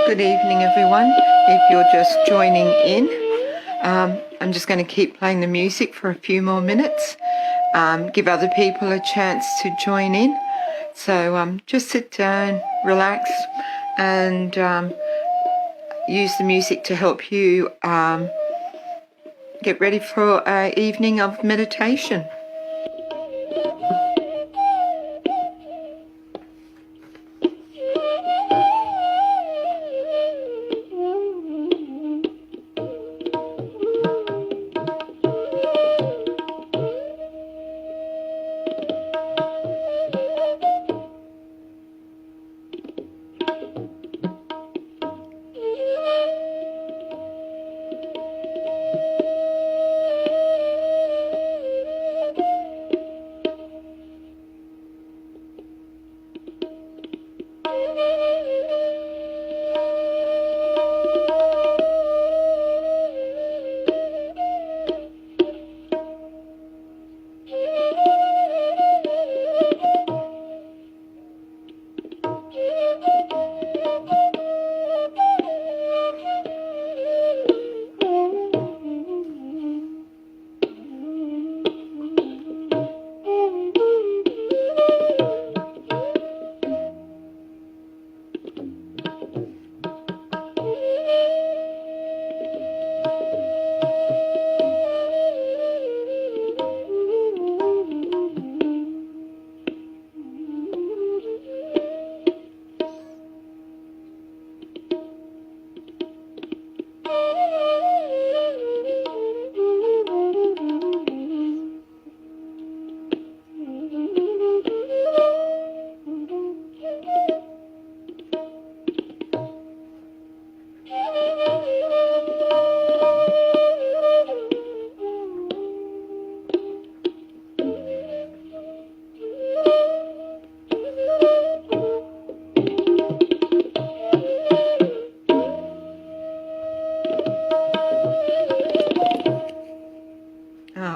Good evening, everyone. If you're just joining in, I'm just going to keep playing the music for a few more minutes, give other people a chance to join in. So just sit down, relax, and use the music to help you get ready for an evening of meditation.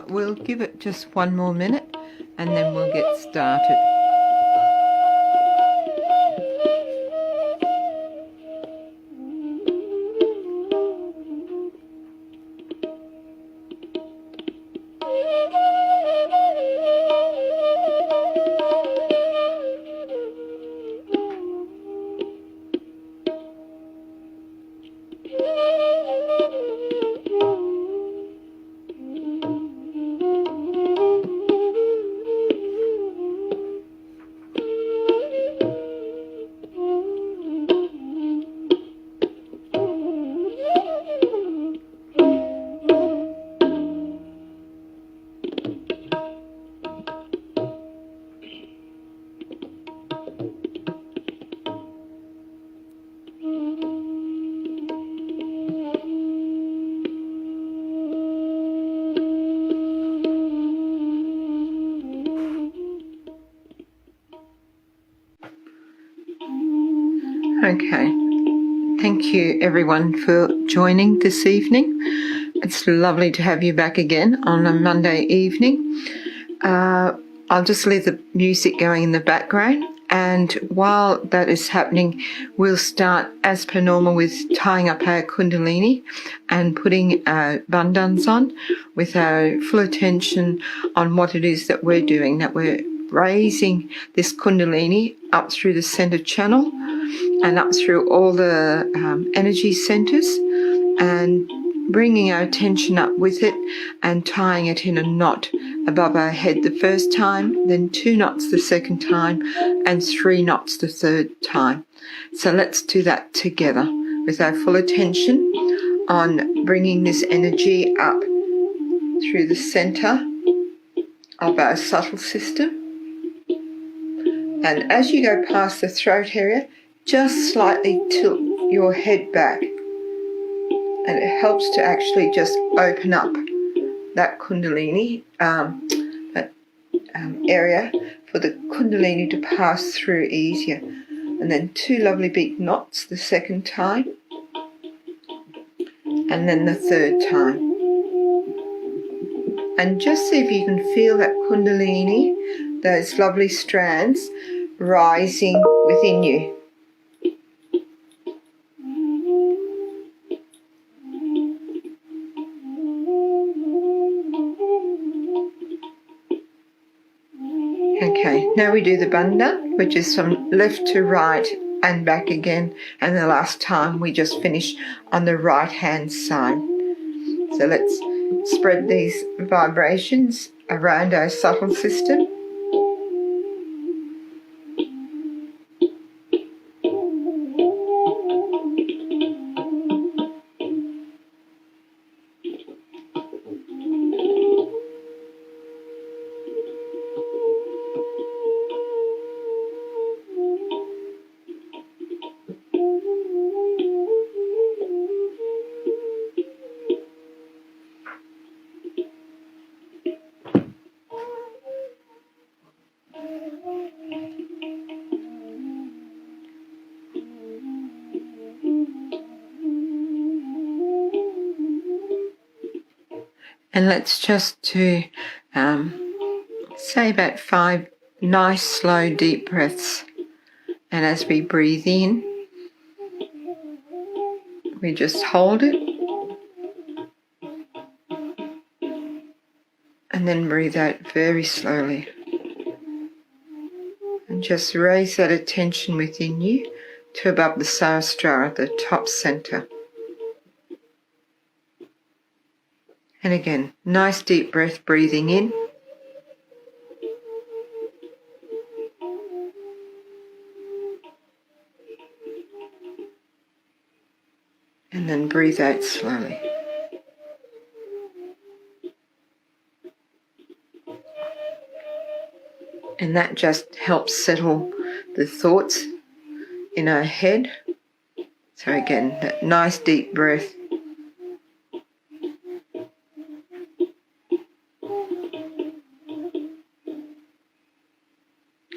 We'll give it just one more minute and then we'll get started. Okay, thank you everyone for joining this evening. It's lovely to have you back again on a Monday evening. I'll just leave the music going in the background, and while that is happening, we'll start as per normal with tying up our kundalini and putting our bandhans on with our full attention on what it is that we're doing, that we're raising this kundalini up through the center channel and up through all the energy centers, and bringing our attention up with it and tying it in a knot above our head the first time, then 2 knots the second time, and 3 knots the third time. So let's do that together with our full attention on bringing this energy up through the center of our subtle system. And as you go past the throat area, just slightly tilt your head back, and it helps to actually just open up that kundalini, area for the kundalini to pass through easier. And then 2 lovely big knots the second time, and then the third time. And just see if you can feel that kundalini, those lovely strands rising within you. Okay, now we do the bandha, which is from left to right and back again. And the last time we just finish on the right hand side. So let's spread these vibrations around our subtle system. And let's just do, say about 5 nice, slow, deep breaths. And as we breathe in, we just hold it. And then breathe out very slowly. And just raise that attention within you to above the Sahasrara, the top center. And again, nice deep breath, breathing in. And then breathe out slowly. And that just helps settle the thoughts in our head. So again, that nice deep breath.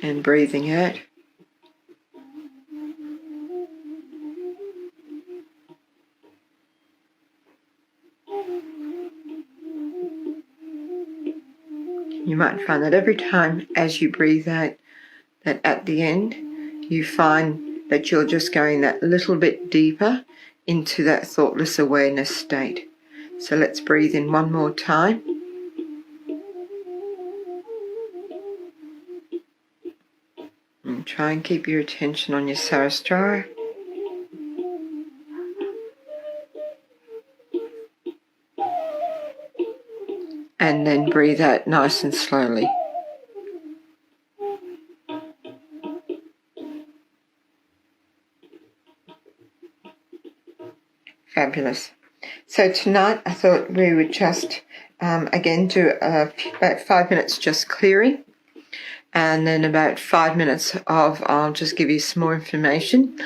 And breathing out. You might find that every time as you breathe out, that at the end, you find that you're just going that little bit deeper into that thoughtless awareness state. So let's breathe in one more time. And try and keep your attention on your Sahasrara. And then breathe out nice and slowly. Fabulous. So tonight I thought we would just again do about 5 minutes just clearing, and then about 5 minutes of, I'll just give you some more information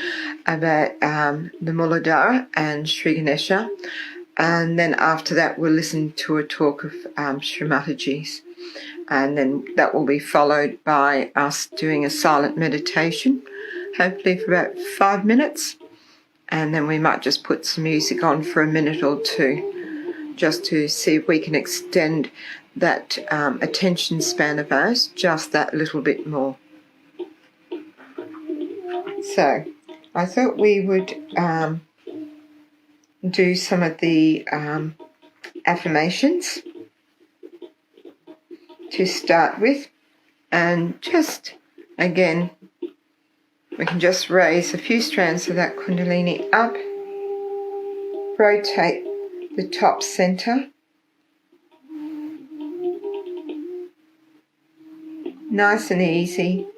about the Mooladhara and Shri Ganesha. And then after that, we'll listen to a talk of Shri Mataji's. And then that will be followed by us doing a silent meditation, hopefully for about 5 minutes. And then we might just put some music on for a minute or two, just to see if we can extend that attention span of ours just that little bit more. So I thought we would do some of the affirmations to start with, and just again we can just raise a few strands of that kundalini up, rotate the top center, nice and easy,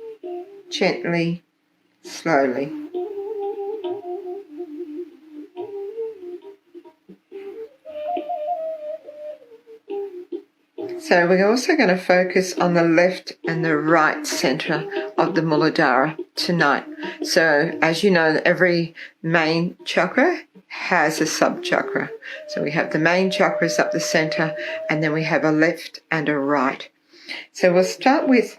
gently, slowly. So we're also going to focus on the left and the right centre of the Mooladhara tonight. So as you know, every main chakra has a sub-chakra. So we have the main chakras up the centre, and then we have a left and a right. So we'll start with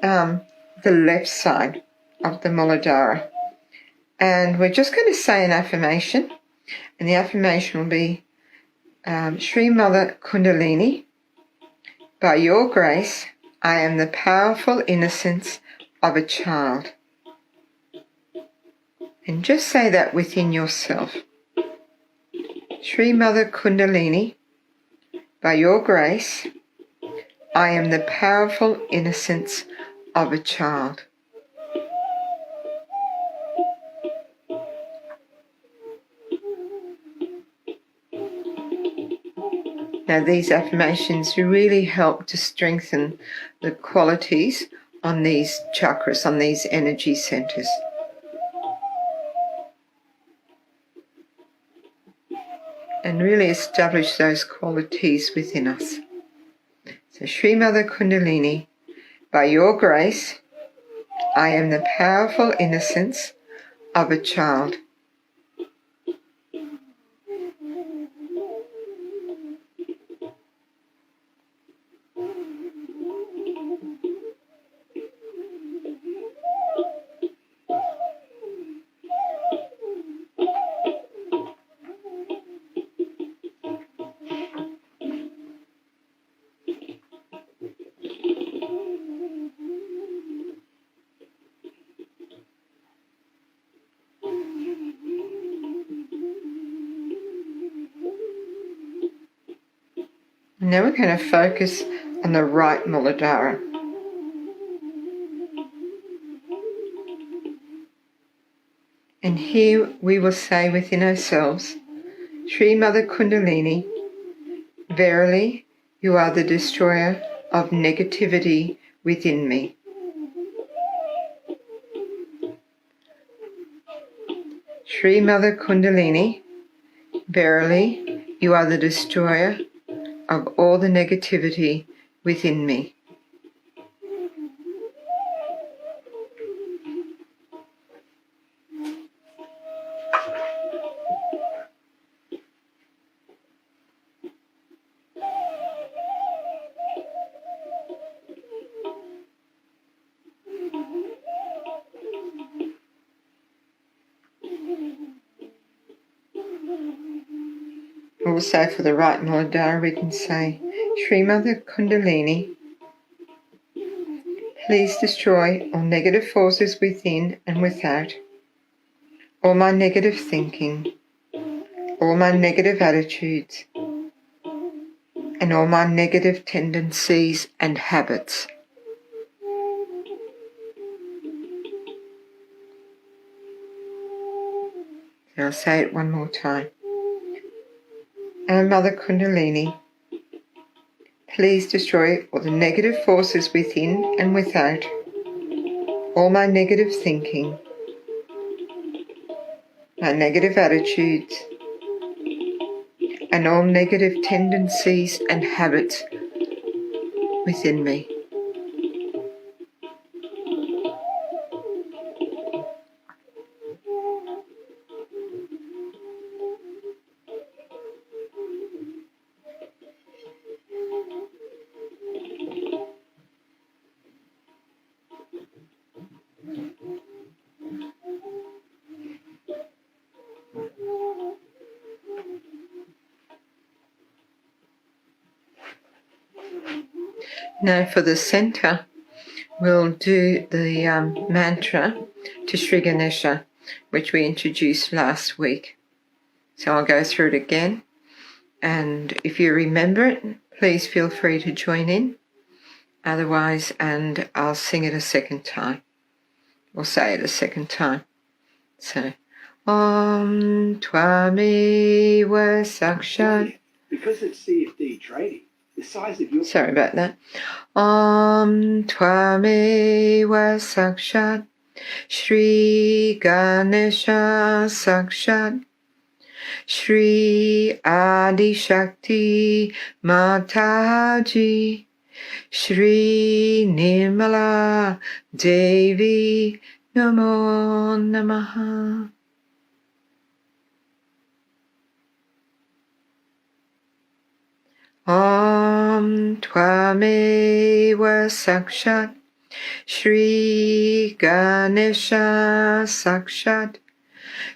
the left side of the Mooladhara. And we're just going to say an affirmation. And the affirmation will be, Shri Mother Kundalini, by your grace, I am the powerful innocence of a child. And just say that within yourself. Shri Mother Kundalini, by your grace, I am the powerful innocence of a child. Now, these affirmations really help to strengthen the qualities on these chakras, on these energy centers. And really establish those qualities within us. So, Shri Mother Kundalini, by your grace, I am the powerful innocence of a child. Now we're going to focus on the right Mooladhara. And here we will say within ourselves, Shri Mother Kundalini, verily you are the destroyer of negativity within me. Shri Mother Kundalini, verily you are the destroyer of all the negativity within me. Also for the right Mooladhara we can say, Shri Mother Kundalini, please destroy all negative forces within and without, all my negative thinking, all my negative attitudes, and all my negative tendencies and habits. So I'll say it one more time. Mother Kundalini, please destroy all the negative forces within and without, all my negative thinking, my negative attitudes, and all negative tendencies and habits within me. Now for the center, we'll do the mantra to Shri Ganesha, which we introduced last week. So I'll go through it again, and if you remember it, please feel free to join in. Otherwise, and I'll sing it a second time, or say it a second time. So, Om Twameva Sakshat. Because it's CFD trading, the size of your... Sorry about that. Om Twameva Sakshat Shri Ganesha Sakshat Shri Adi Shakti Mataji Shri Nirmala Devi Namo Namaha. Om Twameva Sakshat Shri Ganesha Sakshat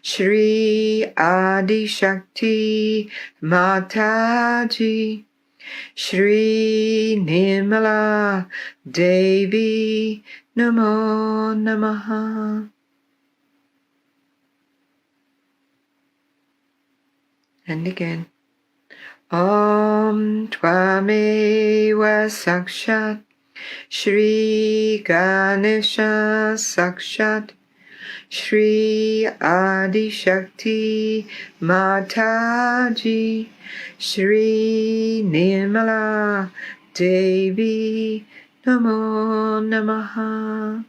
Shri Adi Shakti Mataji, Shri Nirmala Devi Namo Namaha. And again. Om Tvameva Sakshat Shri Ganesha Sakshat Shri Adi Shakti Mataji, Shri Nirmala Devi Namo Namaha.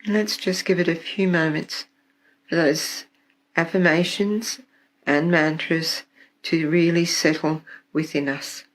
Let's just give it a few moments for those affirmations and mantras to really settle within us.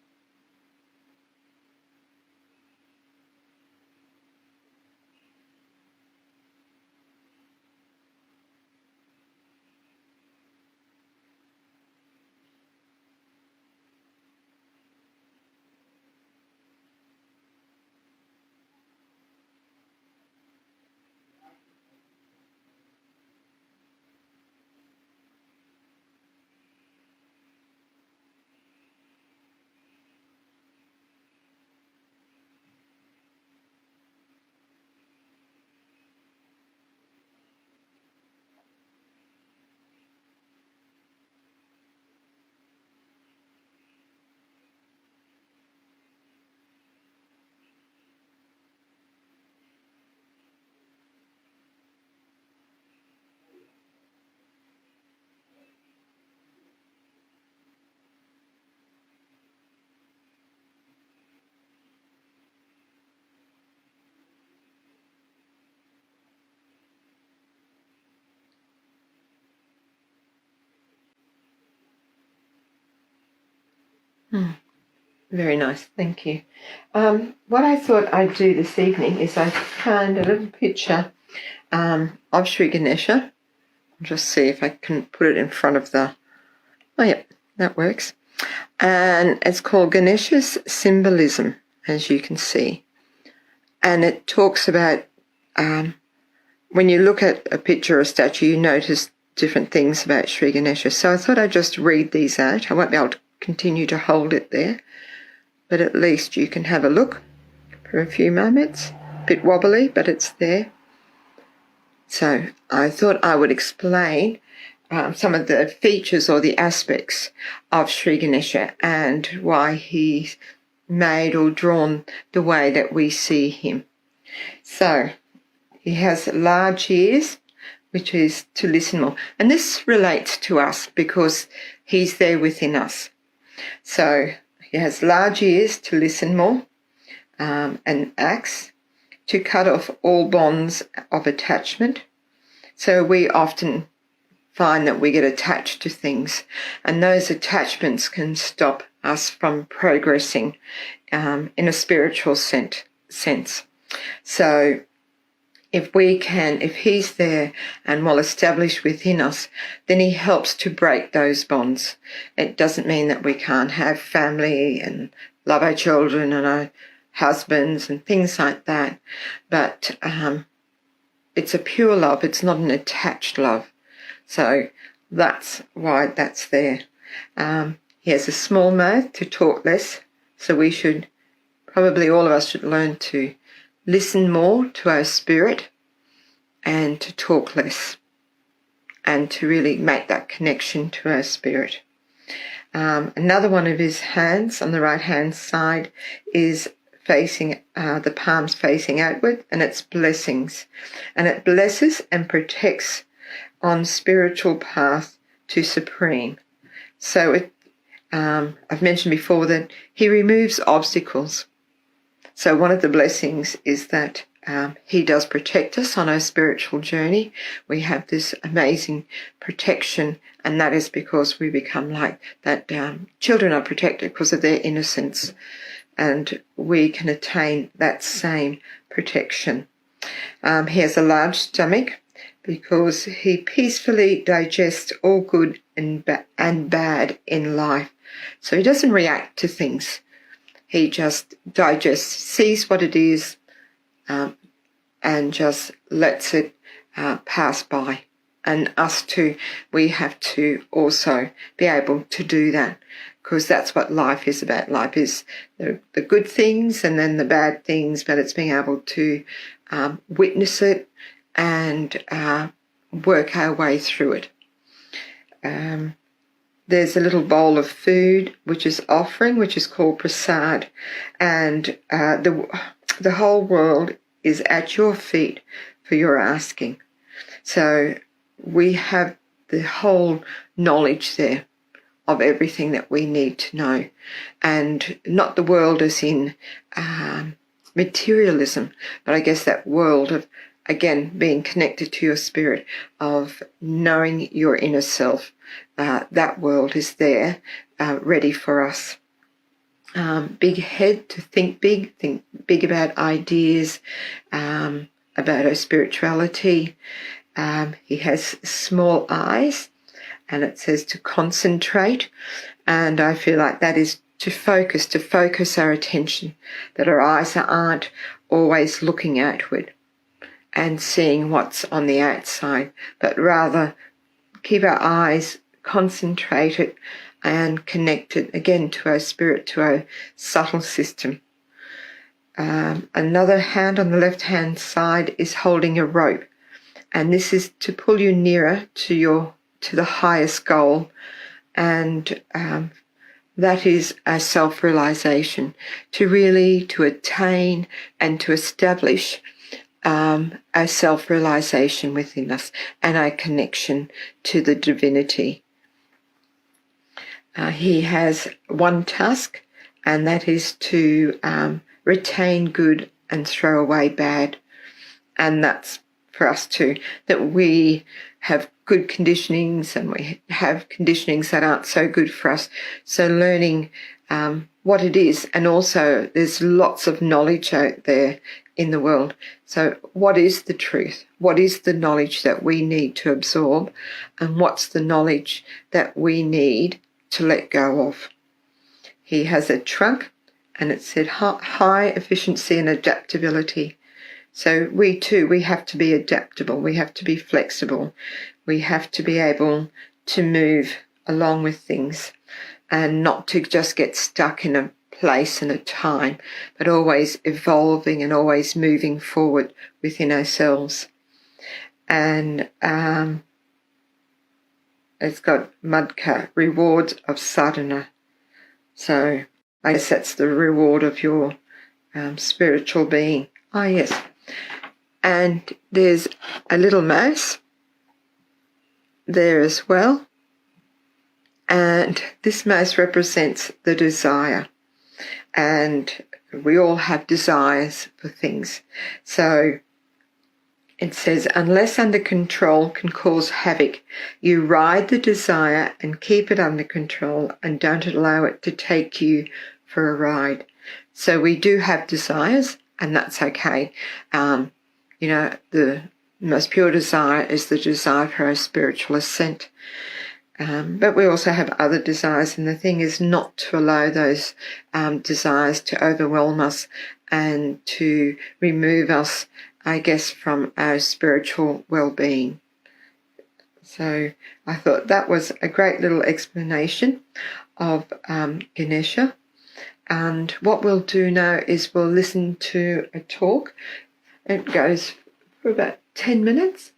Very nice, thank you. What I thought I'd do this evening is I found a little picture of Shri Ganesha. I'll just see if I can put it in front of the... Oh, yeah, that works. And it's called Ganesha's Symbolism, as you can see. And it talks about when you look at a picture or a statue, you notice different things about Shri Ganesha. So I thought I'd just read these out. I won't be able to continue to hold it there, but at least you can have a look for a few moments. A bit wobbly, but it's there. So I thought I would explain some of the features or the aspects of Shri Ganesha and why he's made or drawn the way that we see him. So he has large ears, which is to listen more. And this relates to us because he's there within us. So he has large ears to listen more, an axe to cut off all bonds of attachment. So we often find that we get attached to things, and those attachments can stop us from progressing in a spiritual sense. So if he's there and well established within us, then he helps to break those bonds. It doesn't mean that we can't have family and love our children and our husbands and things like that, but it's a pure love. It's not an attached love. So that's why that's there. He has a small mouth to talk less, so we should, probably all of us should learn to listen more to our spirit and to talk less and to really make that connection to our spirit. Another one of his hands on the right hand side is facing, the palms facing outward, and it's blessings. And it blesses and protects on spiritual path to supreme. So I've mentioned before that he removes obstacles. So one of the blessings is that he does protect us on our spiritual journey. We have this amazing protection, and that is because we become like that. Children are protected because of their innocence, and we can attain that same protection. He has a large stomach because he peacefully digests all good and bad in life. So he doesn't react to things. He just digests, sees what it is, and just lets it pass by. And us too, we have to also be able to do that, because that's what life is about. Life is the good things and then the bad things, but it's being able to witness it and work our way through it. There's a little bowl of food which is offering, which is called prasad, and the whole world is at your feet for your asking. So we have the whole knowledge there of everything that we need to know, and not the world as in materialism, but I guess that world of, again, being connected to your spirit, of knowing your inner self. That world is there, ready for us. Big head to think big about ideas, about our spirituality. He has small eyes, and it says to concentrate. And I feel like that is to focus our attention, that our eyes aren't always looking outward and seeing what's on the outside, but rather keep our eyes concentrated and connected again to our spirit, to our subtle system. Another hand on the left hand side is holding a rope, and this is to pull you nearer to the highest goal, and that is our self-realization, to attain and to establish our self-realization within us and our connection to the divinity. He has one task, and that is to retain good and throw away bad. And that's for us too, that we have good conditionings and we have conditionings that aren't so good for us. So learning what it is, and also there's lots of knowledge out there in the world. So what is the truth? What is the knowledge that we need to absorb? And what's the knowledge that we need to let go of? He has a trunk, and it said high efficiency and adaptability. So we have to be adaptable. We have to be flexible. We have to be able to move along with things and not to just get stuck in a place and a time, but always evolving and always moving forward within ourselves. And it's got mudka, rewards of sadhana. So I guess that's the reward of your spiritual being. Ah, yes. And there's a little mouse there as well. And this mouse represents the desire. And we all have desires for things. So it says, unless under control can cause havoc, you ride the desire and keep it under control and don't allow it to take you for a ride. So we do have desires, and that's okay. The most pure desire is the desire for our spiritual ascent. But we also have other desires, and the thing is not to allow those desires to overwhelm us and to remove us, I guess, from our spiritual well-being. So I thought that was a great little explanation of Ganesha. And what we'll do now is we'll listen to a talk. It goes for about 10 minutes.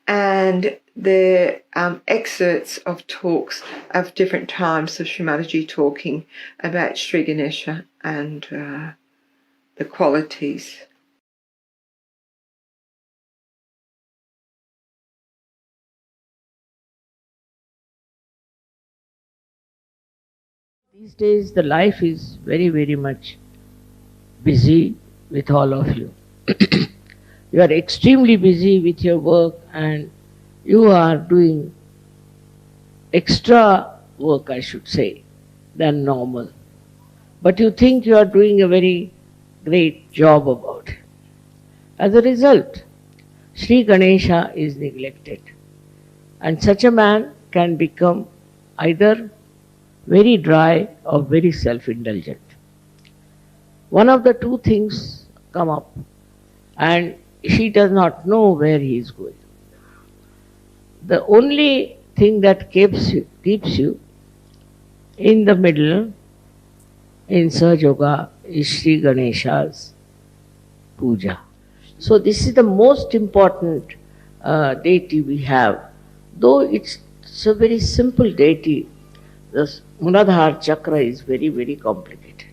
And they're excerpts of talks of different times of Shri Mataji talking about Shri Ganesha and the qualities. These days the life is very, very much busy with all of you. You are extremely busy with your work, and you are doing extra work, I should say, than normal. But you think you are doing a very great job about it. As a result, Shri Ganesha is neglected. And such a man can become either very dry or very self-indulgent. One of the two things come up, and she does not know where he is going. The only thing that keeps you in the middle in Sahaja Yoga is Shri Ganesha's puja. So this is the most important deity we have. Though it's a very simple deity, the Mooladhara chakra is very, very complicated.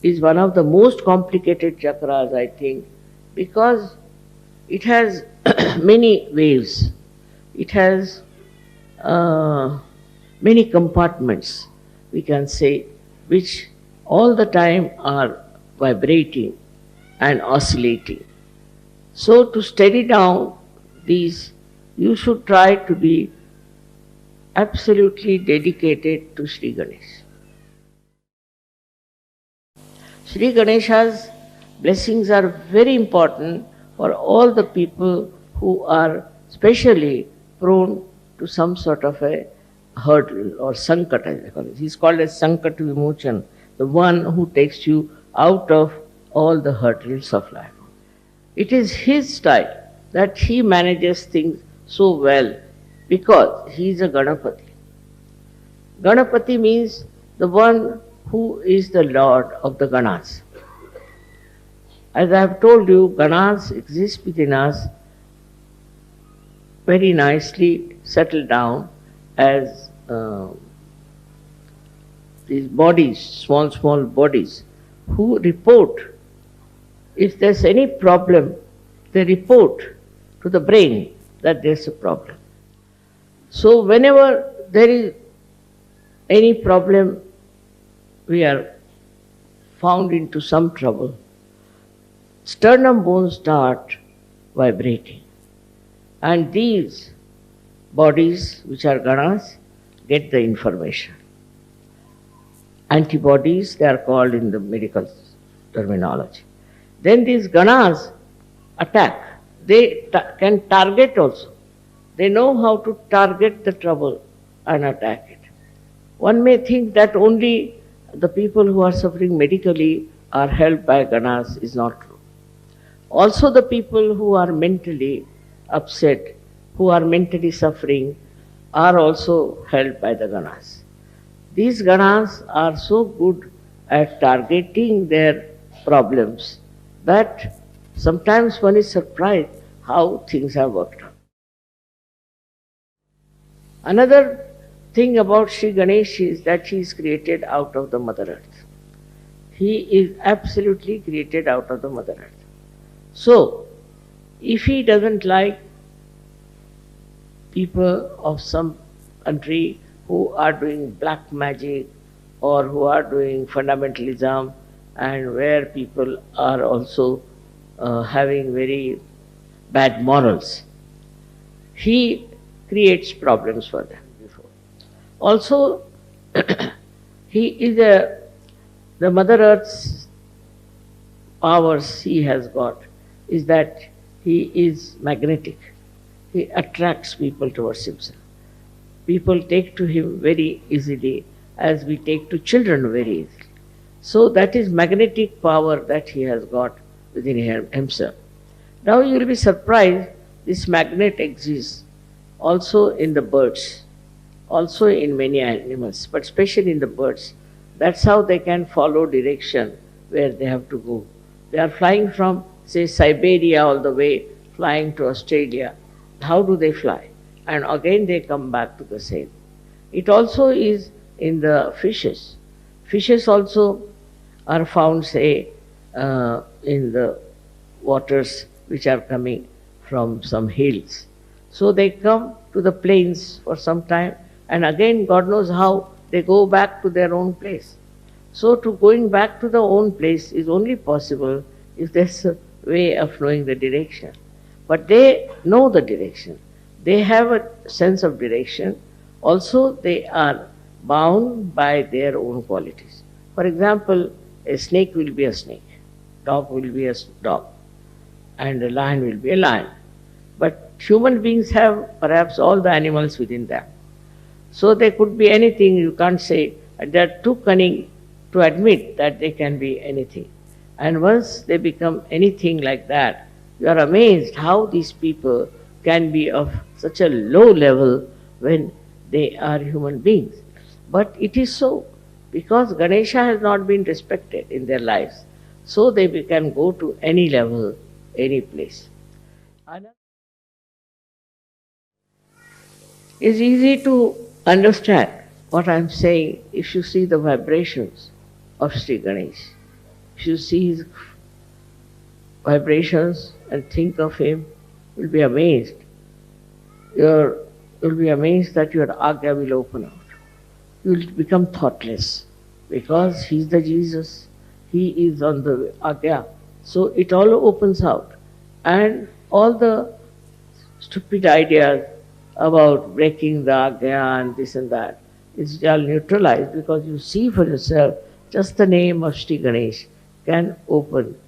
It's one of the most complicated chakras, I think, because it has many waves. It has many compartments, we can say, which all the time are vibrating and oscillating. So to steady down these, you should try to be absolutely dedicated to Shri Ganesha. Shri Ganesha's blessings are very important for all the people who are specially prone to some sort of a hurdle or sankat, as they call it. He's called as sankat vimochan, the one who takes you out of all the hurdles of life. It is his style that he manages things so well because he is a Ganapati. Ganapati means the one who is the Lord of the Ganas. As I have told you, Ganas exist within us very nicely settled down as these bodies, small bodies, who report. If there's any problem, they report to the brain that there's a problem. So whenever there is any problem, we are found into some trouble, sternum bones start vibrating. And these bodies, which are ganas, get the information. Antibodies, they are called in the medical terminology. Then these ganas attack. They can target also. They know how to target the trouble and attack it. One may think that only the people who are suffering medically are helped by ganas. Is not true. Also the people who are mentally upset, who are mentally suffering, are also helped by the ganas. These ganas are so good at targeting their problems that sometimes one is surprised how things have worked out. Another thing about Shri Ganesha is that he is created out of the Mother Earth. He is absolutely created out of the Mother Earth. So, if he doesn't like people of some country who are doing black magic or who are doing fundamentalism, and where people are also having very bad morals, he creates problems for them. Also, he is the Mother Earth's powers he has got is that he is magnetic. He attracts people towards himself. People take to him very easily, as we take to children very easily. So that is magnetic power that he has got within himself. Now you will be surprised, this magnet exists also in the birds, also in many animals, but especially in the birds. That's how they can follow direction where they have to go. They are flying from, say, Siberia all the way, flying to Australia. How do they fly? And again they come back to the same. It also is in the fishes. Fishes also are found, say, in the waters which are coming from some hills. So they come to the plains for some time, and again God knows how they go back to their own place. So to going back to the own place is only possible if there's a way of knowing the direction. But they know the direction. They have a sense of direction. Also, they are bound by their own qualities. For example, a snake will be a snake, dog will be a dog, and a lion will be a lion. But human beings have perhaps all the animals within them. So they could be anything, you can't say. They are too cunning to admit that they can be anything. And once they become anything like that, you are amazed how these people can be of such a low level when they are human beings. But it is so, because Ganesha has not been respected in their lives. So they can go to any level, any place. It's easy to understand what I'm saying if you see the vibrations of Shri Ganesh. If you see his vibrations and think of him, you'll be amazed. You'll be amazed that your Agya will open out. You'll become thoughtless because he's the Jesus. He is on the Agya. So it all opens out. And all the stupid ideas about breaking the Agya and this and that is all neutralized because you see for yourself just the name of Shri Ganesh can open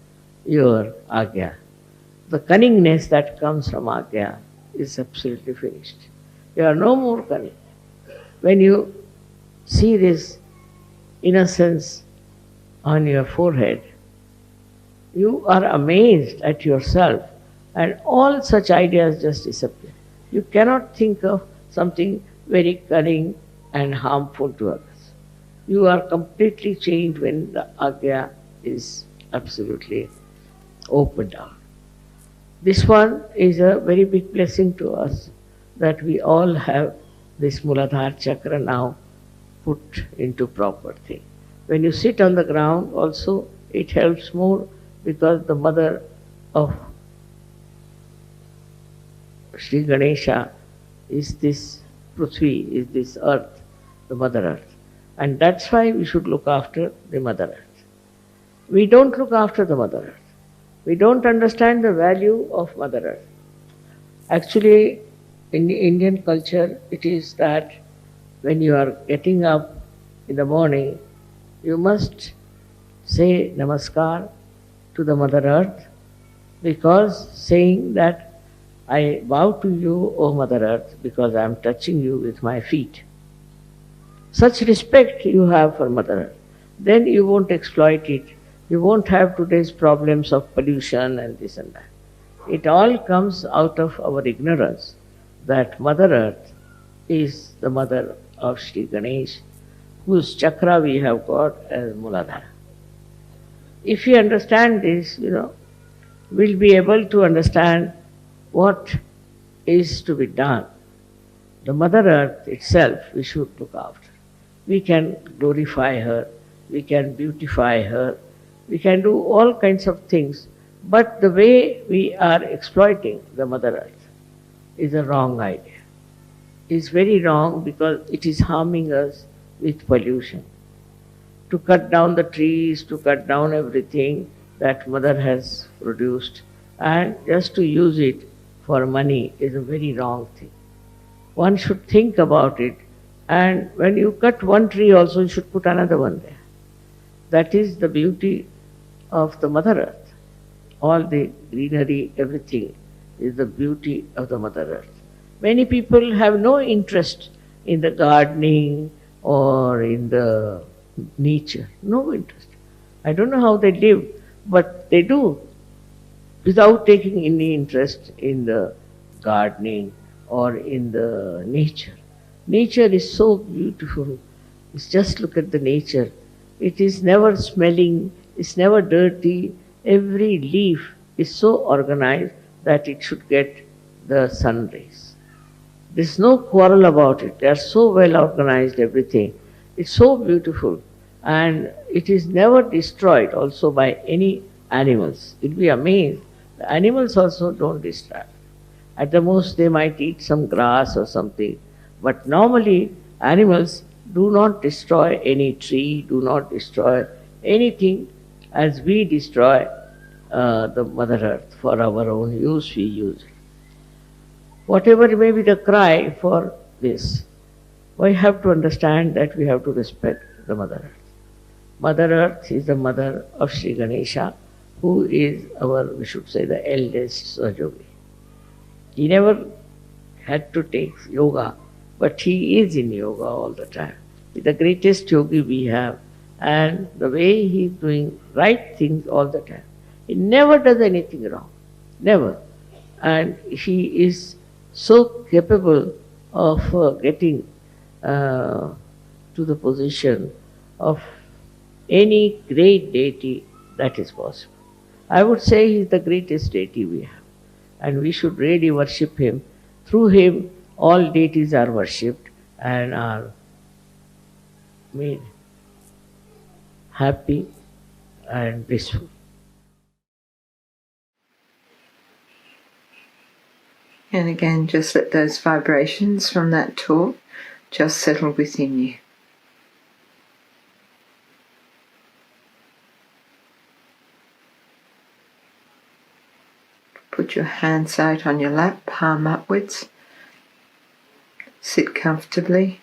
your Agya. The cunningness that comes from Agya is absolutely finished. You are no more cunning. When you see this innocence on your forehead, you are amazed at yourself and all such ideas just disappear. You cannot think of something very cunning and harmful to others. You are completely changed when the Agya is absolutely opened out. This one is a very big blessing to us that we all have this Mooladhara chakra now put into proper thing. When you sit on the ground also, it helps more because the mother of Shri Ganesha is this Prithvi, is this earth, the Mother Earth. And that's why we should look after the Mother Earth. We don't look after the Mother Earth. We don't understand the value of Mother Earth. Actually, in the Indian culture, it is that when you are getting up in the morning, you must say Namaskar to the Mother Earth, because saying that I bow to you, O Mother Earth, because I am touching you with my feet. Such respect you have for Mother Earth. Then you won't exploit it. You won't have today's problems of pollution and this and that. It all comes out of our ignorance that Mother Earth is the mother of Shri Ganesh, whose chakra we have got as Mooladhara. If we understand this, we'll be able to understand what is to be done. The Mother Earth itself we should look after. We can glorify her, we can beautify her, we can do all kinds of things, but the way we are exploiting the Mother Earth is a wrong idea. It's very wrong because it is harming us with pollution. To cut down the trees, to cut down everything that Mother has produced, and just to use it for money is a very wrong thing. One should think about it, and when you cut one tree also you should put another one there. That is the beauty of the Mother Earth. All the greenery, everything is the beauty of the Mother Earth. Many people have no interest in the gardening or in the nature, no interest. I don't know how they live, but they do, without taking any interest in the gardening or in the nature. Nature is so beautiful. Just look at the nature. It is never smelling, it's never dirty. Every leaf is so organized that it should get the sun rays. There's no quarrel about it. They are so well organized, everything. It's so beautiful. And it is never destroyed also by any animals. You'll be amazed. The animals also don't destroy. At the most they might eat some grass or something. But normally animals do not destroy any tree, do not destroy anything as we destroy the Mother Earth. For our own use we use it. Whatever may be the cry for this, we have to understand that we have to respect the Mother Earth. Mother Earth is the mother of Shri Ganesha, who is our, we should say, the eldest Sahaja Yogi. He never had to take yoga, but he is in yoga all the time. He's the greatest yogi we have, and the way he's doing right things all the time. He never does anything wrong, never. And he is so capable of getting to the position of any great deity that is possible. I would say he is the greatest deity we have, and we should really worship him. Through him, all deities are worshipped and are made happy and blissful. And again, just let those vibrations from that talk just settle within you. Put your hands out on your lap, palm upwards. Sit comfortably.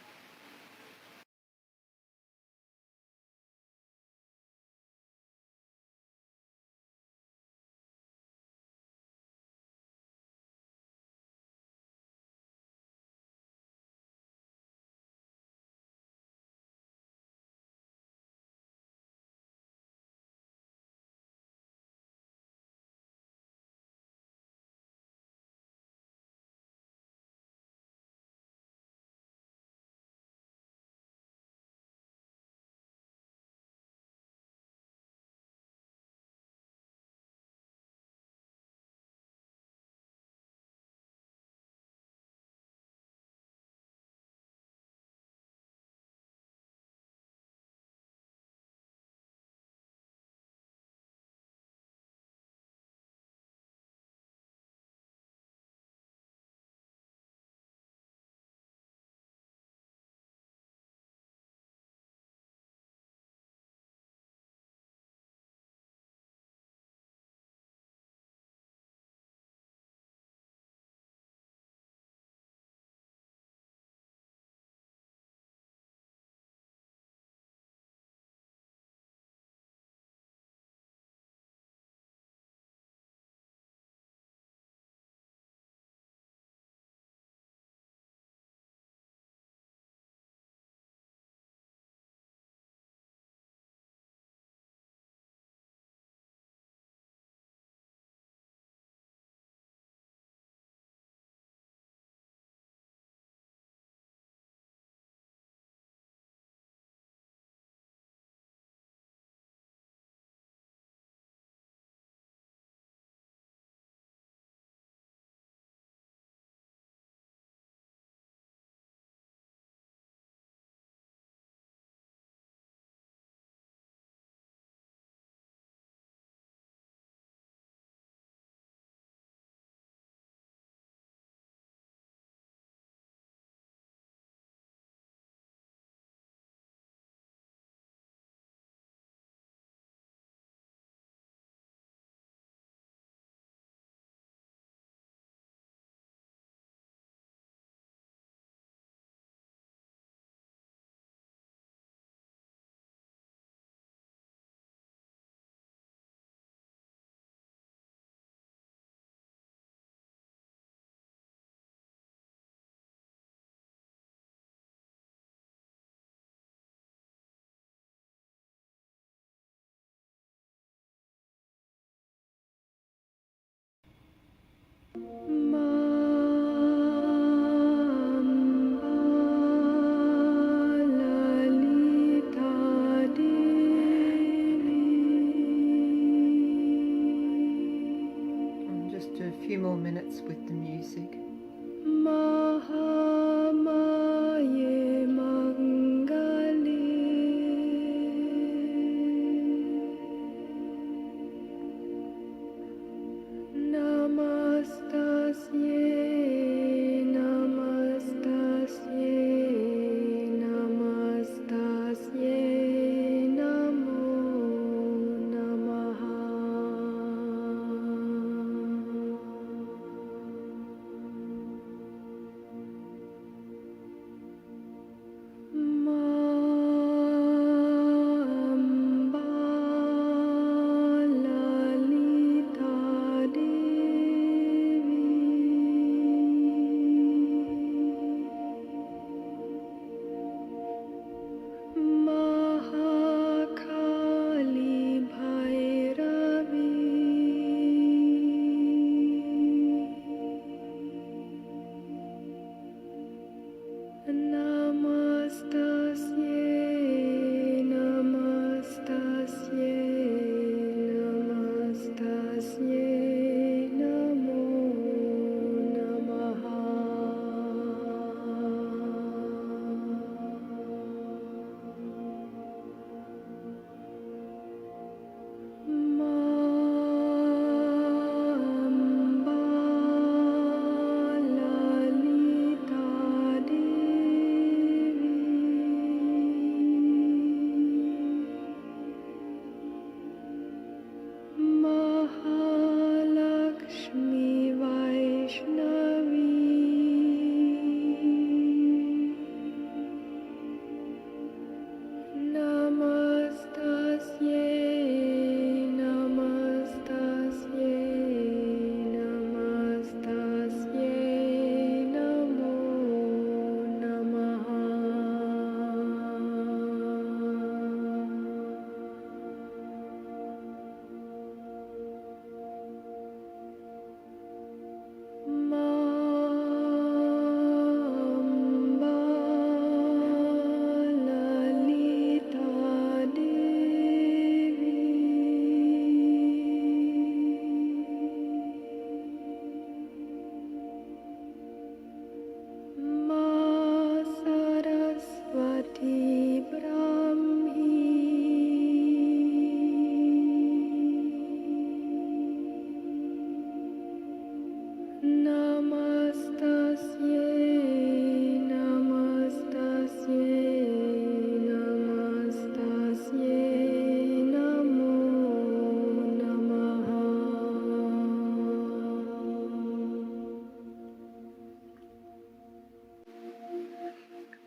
Just a few more minutes with the music.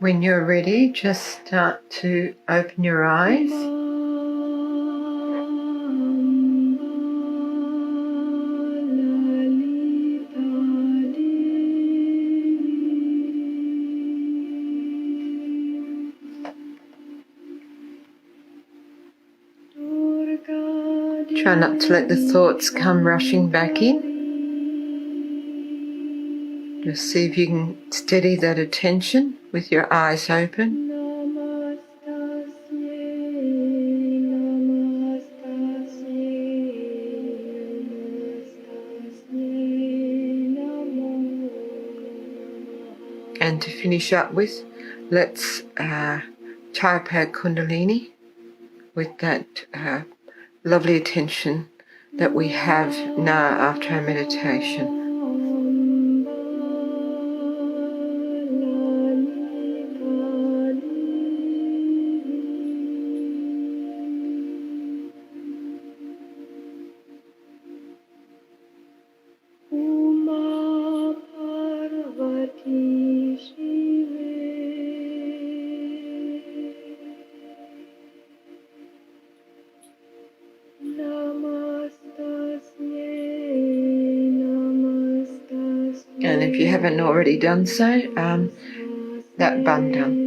When you're ready, just start to open your eyes. Try not to let the thoughts come rushing back in. Just see if you can steady that attention with your eyes open. And to finish up with, let's type our Kundalini with that lovely attention that we have now after our meditation. And if you haven't already done so, that bandham.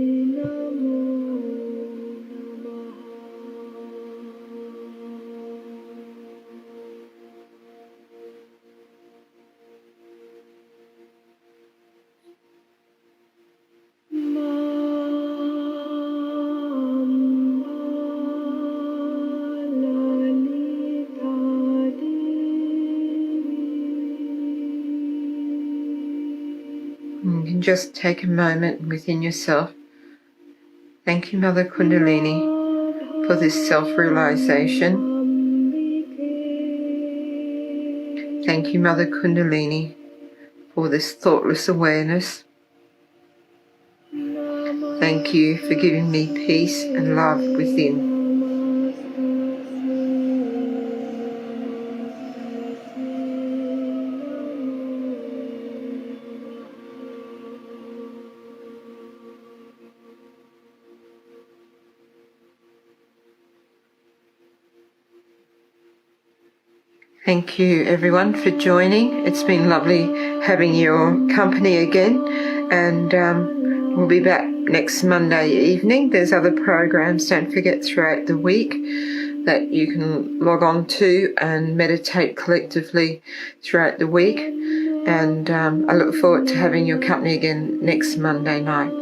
You can just take a moment within yourself. Thank you, Mother Kundalini, for this self-realization. Thank you, Mother Kundalini, for this thoughtless awareness. Thank you for giving me peace and love within. Thank you everyone for joining. It's been lovely having your company again, and we'll be back next Monday evening. There's other programs, don't forget, throughout the week that you can log on to and meditate collectively throughout the week. And I look forward to having your company again next Monday night.